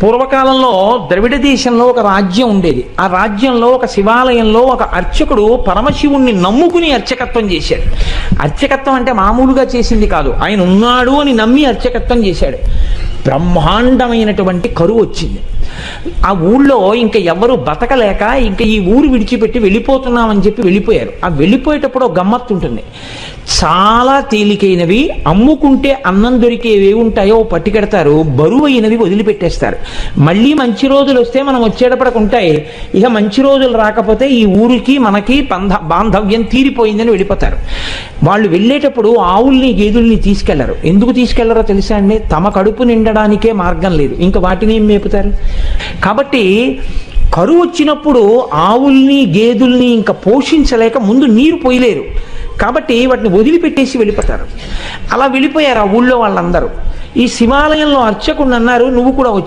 పూర్వకాలంలో ద్రవిడ దేశంలో ఒక రాజ్యం ఉండేది. ఆ రాజ్యంలో ఒక శివాలయంలో ఒక అర్చకుడు పరమశివుణ్ణి నమ్ముకుని అర్చకత్వం చేశాడు. అర్చకత్వం అంటే మామూలుగా చేసింది కాదు, ఆయన ఉన్నాడు అని నమ్మి అర్చకత్వం చేశాడు. బ్రహ్మాండమైనటువంటి కరువు వచ్చింది. ఆ ఊళ్ళో ఇంకా ఎవరు బతకలేక ఇంకా ఈ ఊరు విడిచిపెట్టి వెళ్ళిపోతున్నామని చెప్పి వెళ్ళిపోయారు. ఆ వెళ్ళిపోయేటప్పుడు ఒక గమ్మత్తు ఉంటుంది. చాలా తేలికైనవి, అమ్ముకుంటే అన్నం దొరికేవి ఉంటాయో పట్టుకెడతారు, బరువైనవి వదిలిపెట్టేస్తారు. మళ్ళీ మంచి రోజులు వస్తే మనం వచ్చేటప్పటికి ఉంటాయి, ఇక మంచి రోజులు రాకపోతే ఈ ఊరికి మనకి బాంధవ్యం తీరిపోయిందని వెళ్ళిపోతారు. వాళ్ళు వెళ్ళేటప్పుడు ఆవుల్ని గేదెల్ని తీసుకెళ్లరు. ఎందుకు తీసుకెళ్లరో తెలుసా అండి? తమ కడుపు నిండడానికే మార్గం లేదు, ఇంకా వాటిని ఏం మేపుతారు. కాబట్టి కరువు వచ్చినప్పుడు ఆవుల్ని గేదెల్ని ఇంకా పోషించలేక ముందు నీరు పోయలేరు, కాబట్టి వాటిని వదిలిపెట్టేసి వెళ్ళిపోతారు. అలా వెళ్ళిపోయారు ఆ ఊళ్ళో వాళ్ళందరూ. ఈ శివాలయంలో అర్చకుడు అన్నారు, నువ్వు కూడా వచ్చి